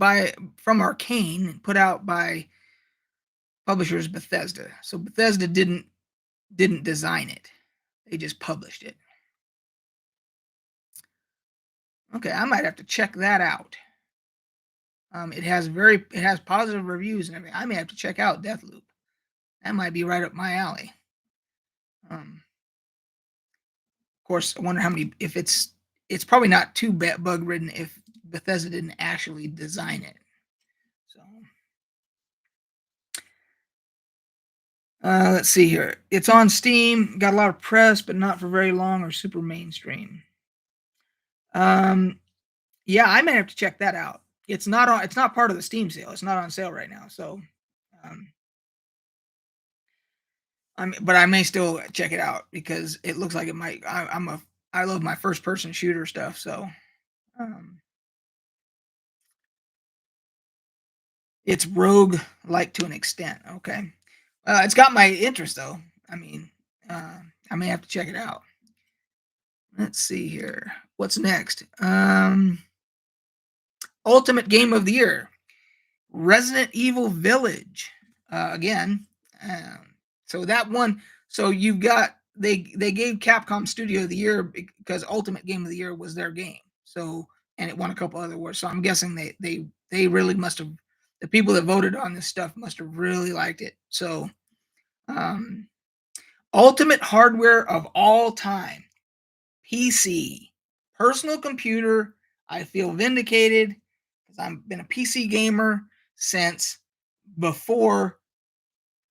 Speaker 1: from Arcane, put out by publishers Bethesda. So Bethesda didn't design it; they just published it. Okay, I might have to check that out. It has positive reviews and everything. I may have to check out Deathloop. That might be right up my alley. Of course, I wonder how many. If it's probably not too bug ridden if Bethesda didn't actually design it. So, let's see here. It's on Steam. Got a lot of press, but not for very long or super mainstream. Yeah, I may have to check that out. It's not part of the Steam sale. It's not on sale right now. So, but I may still check it out because it looks like it might. I love my first person shooter stuff. So, it's rogue like to an extent. Okay. It's got my interest though. I mean, I may have to check it out. Let's see here. What's next? Ultimate Game of the Year, Resident Evil Village. Again, so that one. So you've got they gave Capcom Studio of the Year because Ultimate Game of the Year was their game. So and it won a couple other awards. So I'm guessing they really must have, the people that voted on this stuff must have really liked it. So ultimate hardware of all time, PC, personal computer. I feel vindicated because I've been a PC gamer since before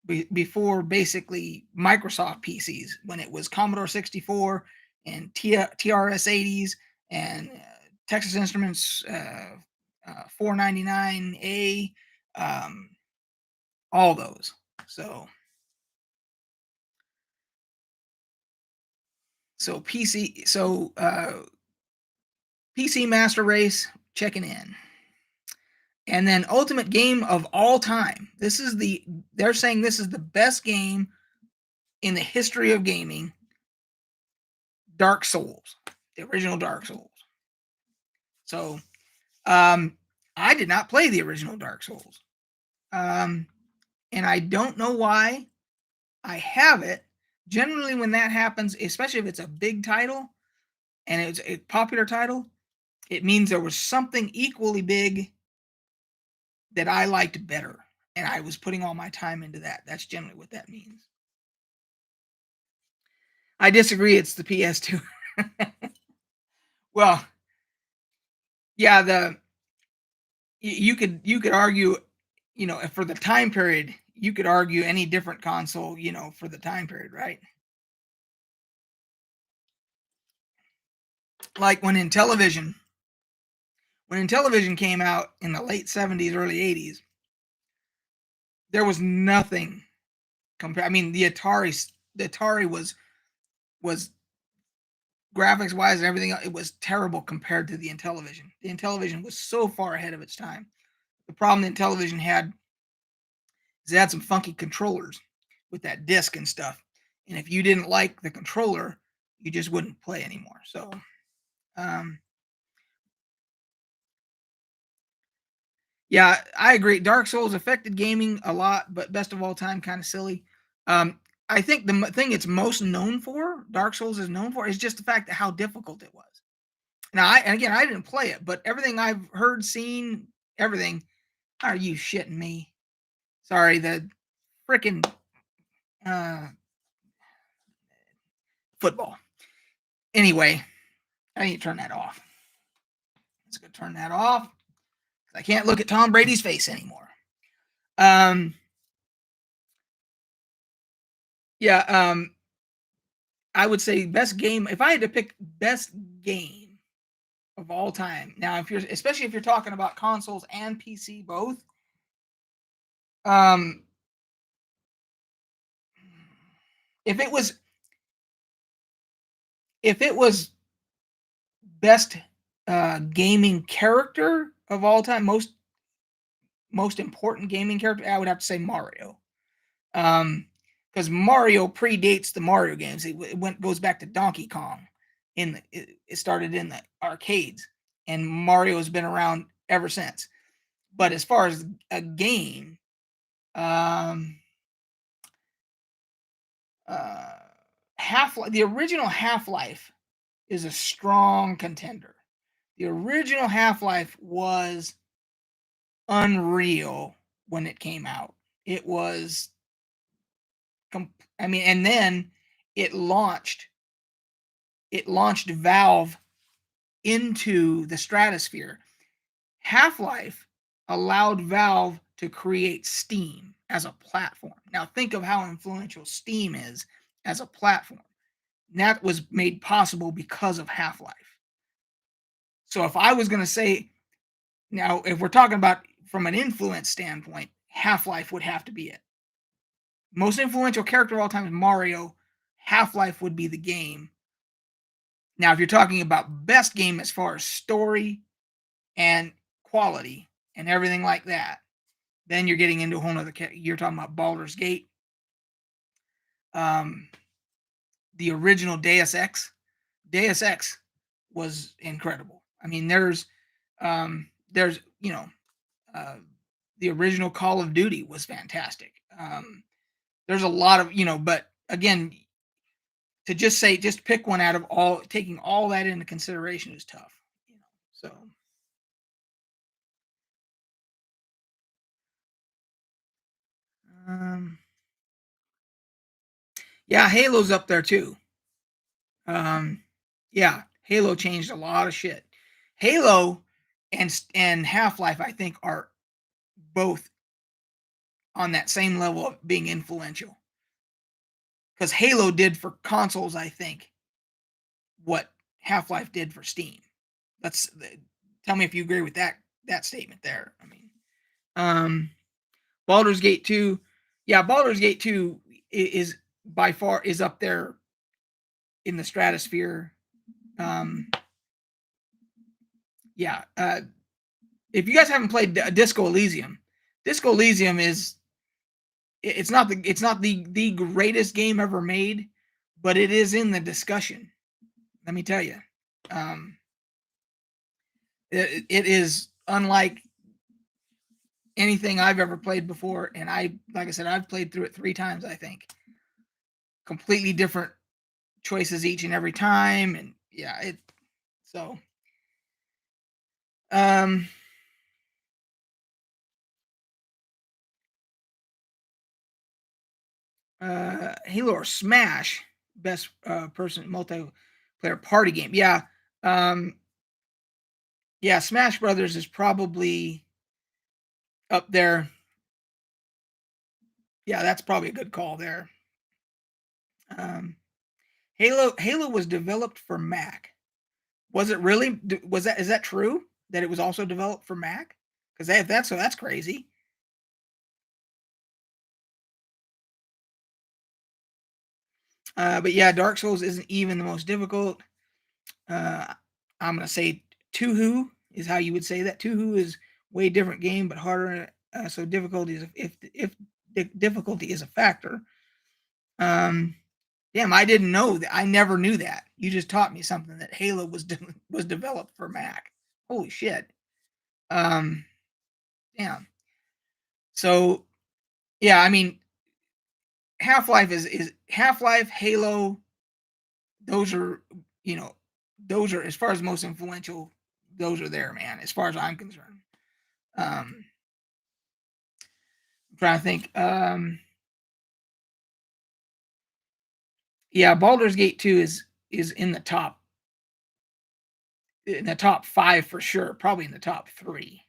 Speaker 1: basically Microsoft PCs, when it was Commodore 64 and TRS-80s and Texas Instruments 499A, all those. So PC, PC Master Race checking in. And then ultimate game of all time. They're saying this is the best game in the history of gaming. Dark Souls, the original Dark Souls. So, I did not play the original Dark Souls. And I don't know why I have it. Generally, when that happens, especially if it's a big title and it's a popular title, it means there was something equally big that I liked better, and I was putting all my time into that. That's generally what that means. I disagree. It's the PS2. Well, yeah, you could argue, for the time period, you could argue any different console, for the time period, right? Like when Intellivision came out in the late 70s, early 80s, there was nothing compared. I mean, the Atari was graphics wise and everything else, it was terrible compared to the Intellivision. The Intellivision was so far ahead of its time. The problem the Intellivision had is it had some funky controllers with that disc and stuff. And if you didn't like the controller, you just wouldn't play anymore. So, um, yeah, I agree. Dark Souls affected gaming a lot, but best of all time, kind of silly. Um, I think the thing it's most known for, Dark Souls is known for, is just the fact that how difficult it was. Now, and again, I didn't play it, but everything I've heard, seen, everything. Are you shitting me? Sorry, the freaking uh, football. Anyway, I need to turn that off. Let's go turn that off. I can't look at Tom Brady's face anymore. Um, yeah, I would say best game. If I had to pick best game of all time, now especially if you're talking about consoles and PC both, um, if it was best gaming character of all time, most important gaming character, I would have to say Mario. Because Mario predates the Mario games. It goes back to Donkey Kong. It started in the arcades, and Mario's been around ever since. But as far as a game, um, uh, the original Half Life is a strong contender. The original Half Life was unreal when it came out. It was, I mean, and then it launched Valve into the stratosphere. Half-Life allowed Valve to create Steam as a platform. Now think of how influential Steam is as a platform. That was made possible because of Half-Life. So if I was going to say, now if we're talking about from an influence standpoint, Half-Life would have to be it. Most influential character of all time is Mario. Half-Life would be the game. Now, if you're talking about best game as far as story and quality and everything like that, then you're getting into a whole nother. You're talking about Baldur's Gate, um, the original Deus Ex. Deus Ex was incredible. I mean, there's uh, the original Call of Duty was fantastic. There's a lot of but again, to just pick one out of all, taking all that into consideration is tough. So um, yeah, Halo's up there too. Yeah, Halo changed a lot of shit. Halo and Half Life, I think, are both on that same level of being influential. Because Halo did for consoles, I think, what Half Life did for Steam. Let's tell me if you agree with that statement there. I mean, um, Baldur's Gate 2, yeah, Baldur's Gate 2 is by far is up there in the stratosphere. Um, yeah, if you guys haven't played Disco Elysium, Disco Elysium is it's not the greatest game ever made, but it is in the discussion. Let me tell you, um, it is unlike anything I've ever played before, and like I said, I've played through it 3 times. I think completely different choices each and every time, and yeah, so. Um, Halo or Smash, best person multiplayer player party game. Yeah. Um, yeah, Smash Brothers is probably up there. Yeah, that's probably a good call there. Um, Halo was developed for Mac. Was it really? Was that, is that true that it was also developed for Mac? Because if that's so, that's crazy. But yeah, Dark Souls isn't even the most difficult. Uh, I'm gonna say Tuhu is how you would say that. Tuhu is way different game, but harder. So difficulty is, if the difficulty is a factor. Um, Damn, I didn't know that. I never knew that. You just taught me something, that Halo was developed for Mac. Holy shit. Um, Damn. So yeah, I mean, Half-Life is Half-Life, Halo. Those are, you know, those are, as far as most influential. Those are there, man. As far as I'm concerned. I'm trying to think. Yeah, Baldur's Gate 2 is in the top 5 for sure. Probably in the top 3.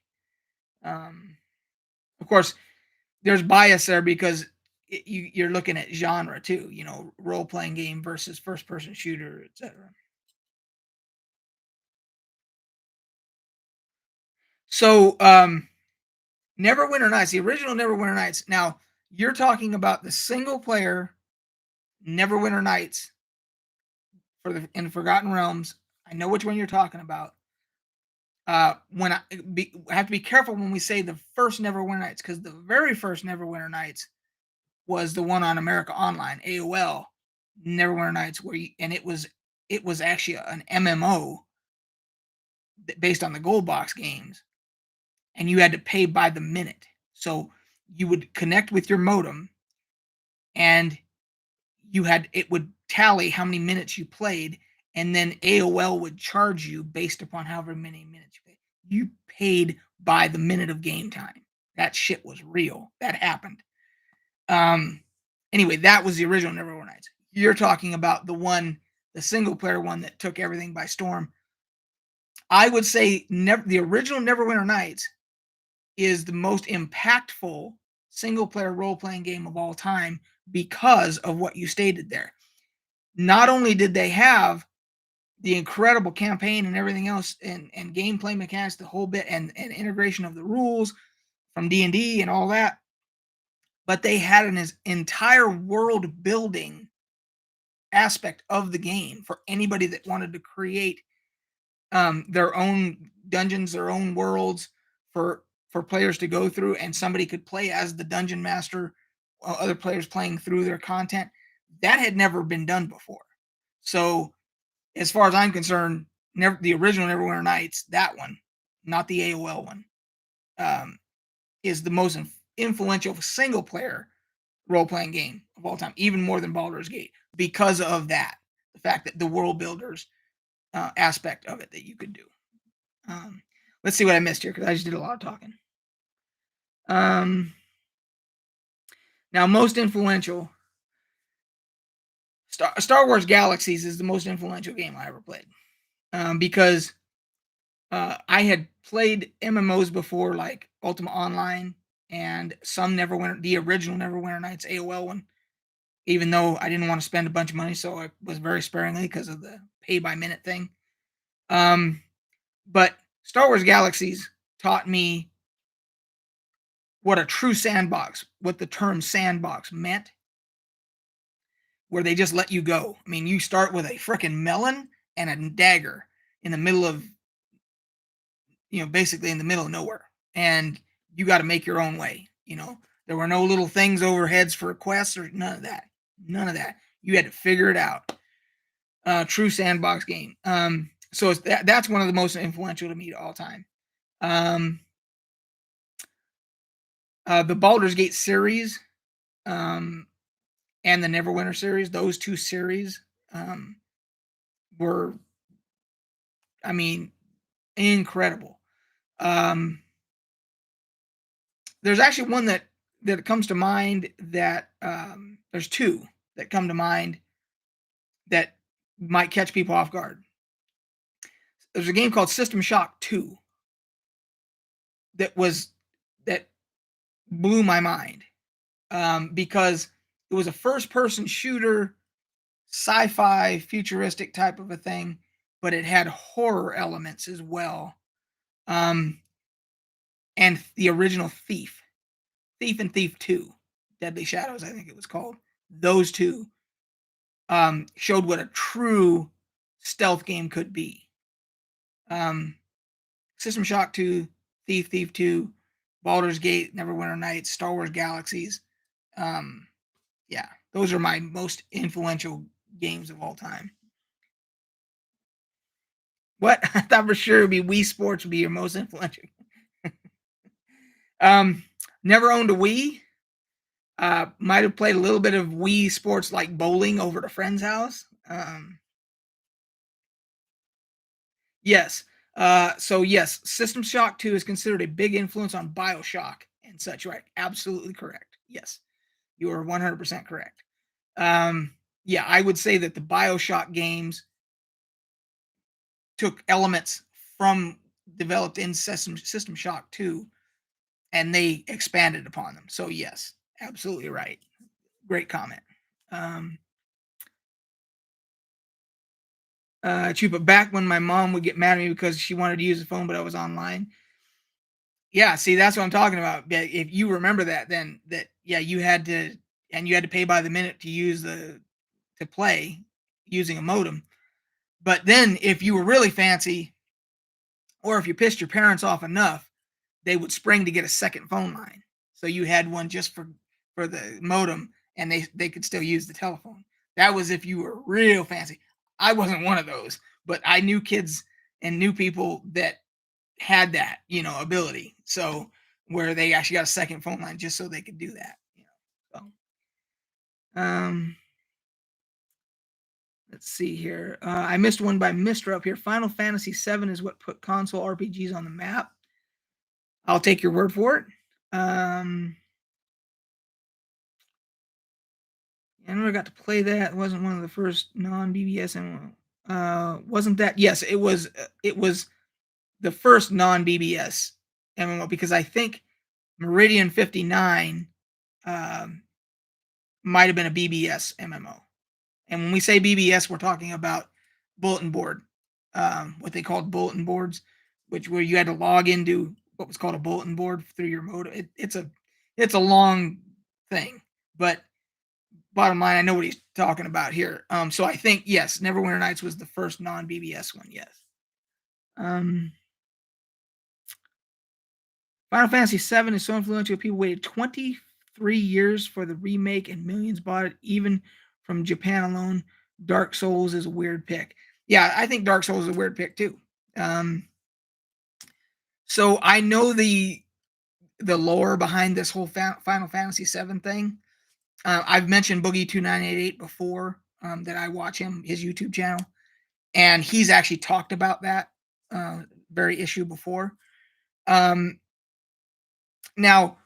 Speaker 1: Um, of course, there's bias there because you're looking at genre too. Role playing game versus first person shooter, etc. So, Neverwinter Nights, the original Neverwinter Nights. Now, you're talking about the single player Neverwinter Nights in Forgotten Realms. I know which one you're talking about. I have to be careful when we say the first Neverwinter Nights, because the very first Neverwinter Nights was the one on America Online, AOL Neverwinter Nights, and it was actually an MMO based on the Gold Box games, and you had to pay by the minute. So you would connect with your modem, and it would tally how many minutes you played, and then AOL would charge you based upon however many minutes you played. You paid by the minute of game time. That shit was real. That happened. Anyway, that was the original Neverwinter Nights. You're talking about the single player one that took everything by storm. I would say the original Neverwinter Nights is the most impactful single player role playing game of all time because of what you stated there. Not only did they have the incredible campaign and everything else, and gameplay mechanics, the whole bit, and integration of the rules from D&D and all that, but they had an entire world building aspect of the game for anybody that wanted to create their own dungeons, their own worlds for players to go through, and somebody could play as the dungeon master, while other players playing through their content. That had never been done before. So, as far as I'm concerned, the original Neverwinter Nights, that one, not the AOL one, um, is the most influential single player role playing game of all time, even more than Baldur's Gate, because of that. The fact that the world builders aspect of it that you could do. Um, let's see what I missed here, because I just did a lot of talking. Now, most influential. Star Wars Galaxies is the most influential game I ever played, because I had played MMOs before, like Ultima Online, and the original Neverwinter Nights AOL one, even though I didn't want to spend a bunch of money, so I was very sparingly because of the pay by minute thing. But Star Wars Galaxies taught me what the term sandbox meant, where they just let you go. I mean, you start with a freaking melon and a dagger in the middle of, basically in the middle of nowhere, and you got to make your own way. There were no little things overheads for quests or none of that. None of that. You had to figure it out. True sandbox game. So that's one of the most influential to me to all time. The Baldur's Gate series, and the Neverwinter series, those two series were, I mean, incredible. There's actually one that comes to mind, that there's two that come to mind that might catch people off guard. There's a game called System Shock 2 that was that blew my mind, because it was a first-person shooter, sci-fi, futuristic type of a thing, but it had horror elements as well. Um, and the original Thief and Thief 2, Deadly Shadows, I think it was called. Those two showed what a true stealth game could be. System Shock 2, Thief 2, Baldur's Gate, Neverwinter Nights, Star Wars Galaxies. Yeah, those are my most influential games of all time. What? I thought for sure it'd be Wii Sports would be your most influential. Never owned a Wii. Might have played a little bit of Wii Sports like bowling over at a friend's house. Yes. So yes, System Shock 2 is considered a big influence on BioShock and such, right? Absolutely correct. Yes. You are 100% correct. Yeah, I would say that the BioShock games took elements from developed in System Shock 2 and they expanded upon them. So yes, absolutely right. Great comment. Chupa, back when my mom would get mad at me because she wanted to use the phone, but I was online. Yeah, see, that's what I'm talking about. If you remember that, then yeah, you had to, and you had to pay by the minute to use to play using a modem. But then if you were really fancy, or if you pissed your parents off enough, they would spring to get a second phone line. So you had one just for the modem, and they could still use the telephone. That was if you were real fancy. I wasn't one of those, but I knew kids and knew people that had that, ability. So where they actually got a second phone line just so they could do that. So let's see here. I missed one by Mr. up here. Final Fantasy VII is what put console RPGs on the map. I'll take your word for it. I never got to play that. It wasn't one of the first non-BBS MMO. Wasn't that? Yes, it was. It was the first non-BBS MMO because I think Meridian 59 might have been a BBS MMO. And when we say BBS, we're talking about bulletin board, what they called bulletin boards, where you had to log into what was called a bulletin board through your modem. It's a long thing, but bottom line, I know what he's talking about here. So I think yes, Neverwinter Nights was the first non-BBS one. Yes. Final Fantasy VII is so influential. People waited 23 years for the remake, and millions bought it, even from Japan alone. Dark Souls is a weird pick. Yeah, I think Dark Souls is a weird pick too. So I know the lore behind this whole Final Fantasy VII thing. I've mentioned Boogie2988 before, that I watch his YouTube channel, and he's actually talked about that very issue before. Now,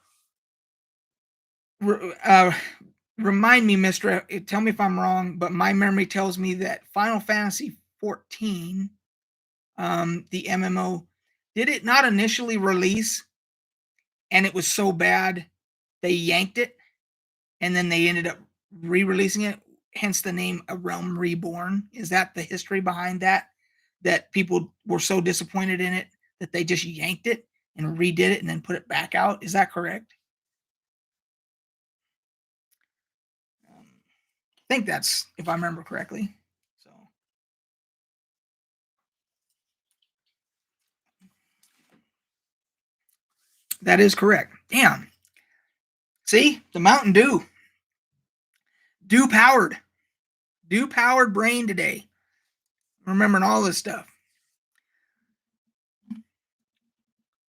Speaker 1: remind me, Mister. Tell me if I'm wrong, but my memory tells me that Final Fantasy 14, the MMO, did it not initially release, and it was so bad they yanked it, and then they ended up re-releasing it. Hence the name A Realm Reborn. Is that the history behind that? That people were so disappointed in it that they just yanked it and redid it and then put it back out. Is that correct? I think that's, if I remember correctly. So that is correct. Damn. See, the Mountain Dew. Dew powered brain today. Remembering all this stuff.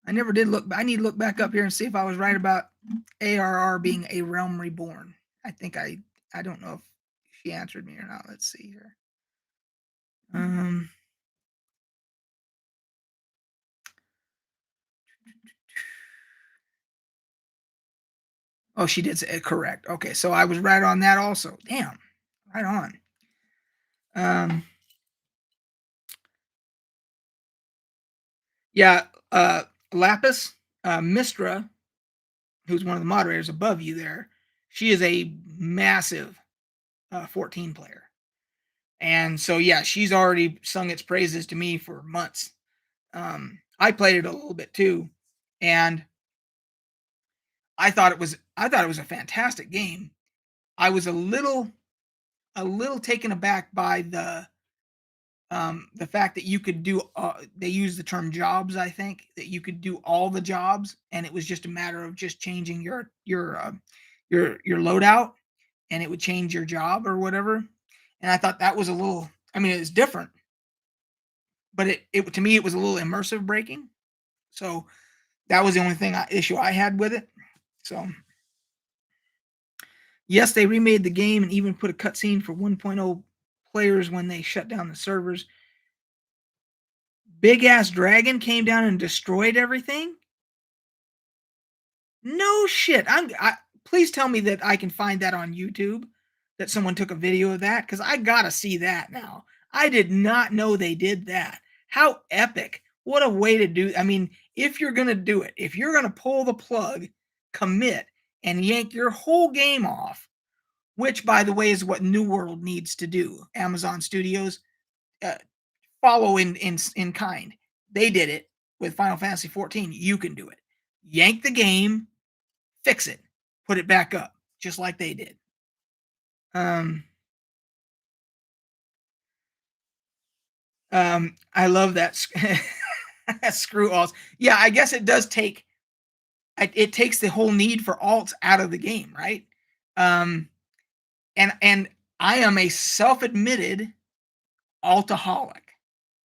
Speaker 1: I never did look. I need to look back up here and see if I was right about ARR being A Realm Reborn. I think I don't know if she answered me or not. Let's see here. Oh, she did say correct. Okay, so I was right on that also. Damn, right on. Yeah, Lapis, Mistra, who's one of the moderators above you there, she is a massive 14 player. And so, yeah, she's already sung its praises to me for months. I played it a little bit too, and I thought it was a fantastic game. I was a little taken aback by the fact that you could do they use the term jobs, I think, that you could do all the jobs, and it was just a matter of just changing your loadout, and it would change your job or whatever. And I thought that was a little, I mean, it was different, but it to me it was a little immersive breaking. So that was the only issue I had with it. So yes, they remade the game and even put a cutscene for 1.0 players when they shut down the servers. Big ass dragon came down and destroyed everything. No shit. Please tell me that I can find that on YouTube, that someone took a video of that, because I gotta see that now. I did not know they did that. How epic. What a way to do. I mean, if you're gonna do it, if you're gonna pull the plug, commit, and yank your whole game off, which by the way is what New World needs to do. Amazon Studios, uh, follow in kind. They did it with Final Fantasy 14. You can do it. Yank the game, fix it, put it back up, just like they did. Um, I love that screw alts. Yeah, I guess it does take it takes the whole need for alts out of the game, right? Um, and I am a self-admitted altaholic.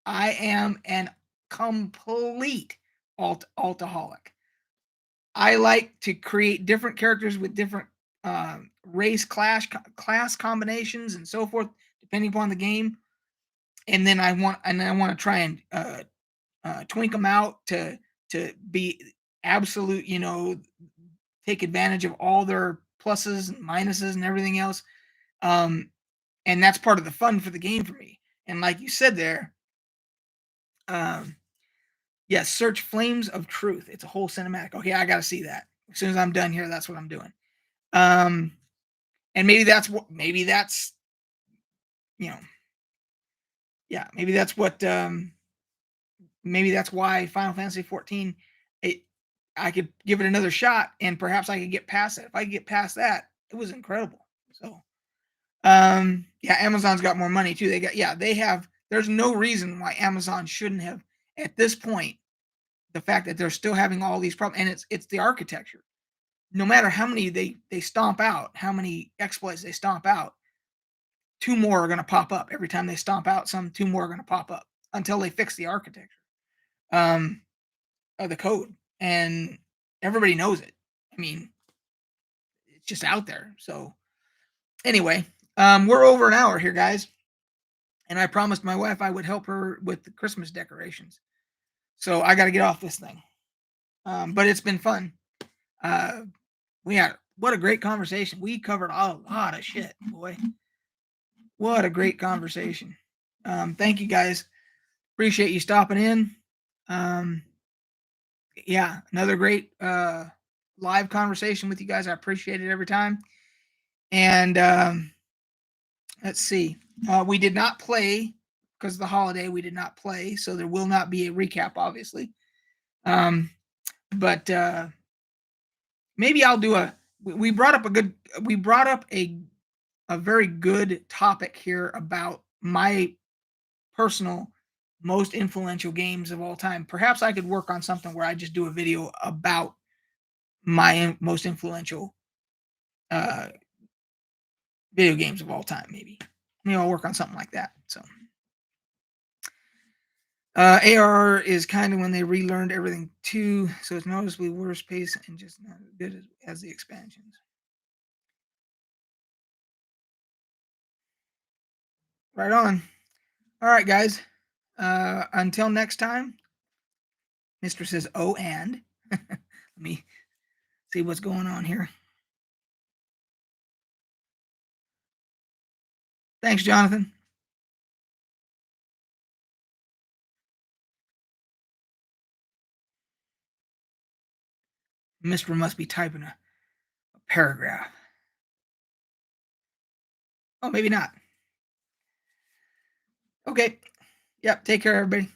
Speaker 1: I am an complete altaholic. I like to create different characters with different race class combinations and so forth, depending upon the game. And then I want to try and twink them out to be absolute, take advantage of all their pluses and minuses and everything else. Um, and that's part of the fun for the game for me. And like you said there, um, yes, search Flames of Truth. It's a whole cinematic. Okay, I got to see that. As soon as I'm done here, that's what I'm doing. And maybe that's you know yeah, maybe that's why Final Fantasy 14, it I could give it another shot and perhaps I could get past it. If I could get past that, it was incredible. So yeah, Amazon's got more money too. They have, there's no reason why Amazon shouldn't have, at this point, the fact that they're still having all these problems, and it's the architecture. No matter how many they stomp out, how many exploits they stomp out, two more are going to pop up every time they stomp out some. Two more are going to pop up until they fix the architecture, um, of the code, and everybody knows it. I mean, it's just out there. So anyway, we're over an hour here, guys, and I promised my wife I would help her with the Christmas decorations. So I got to get off this thing. But it's been fun. We had what a great conversation. We covered a lot of shit, boy. What a great conversation. Thank you guys. Appreciate you stopping in. Yeah, another great live conversation with you guys. I appreciate it every time. And let's see. We did not play because of the holiday. We did not play, so there will not be a recap, obviously. But maybe I'll do a. We brought up a very good topic here about my personal most influential games of all time. Perhaps I could work on something where I just do a video about my most influential uh, video games of all time. Maybe I'll work on something like that. So AR is kind of when they relearned everything too, so it's noticeably worse pace and just not as good as the expansions. Right on. All right, guys. Until next time, Mr. says, oh, and let me see what's going on here. Thanks, Jonathan. Mister must be typing a paragraph. Oh, maybe not. Okay. Yep. Take care, everybody.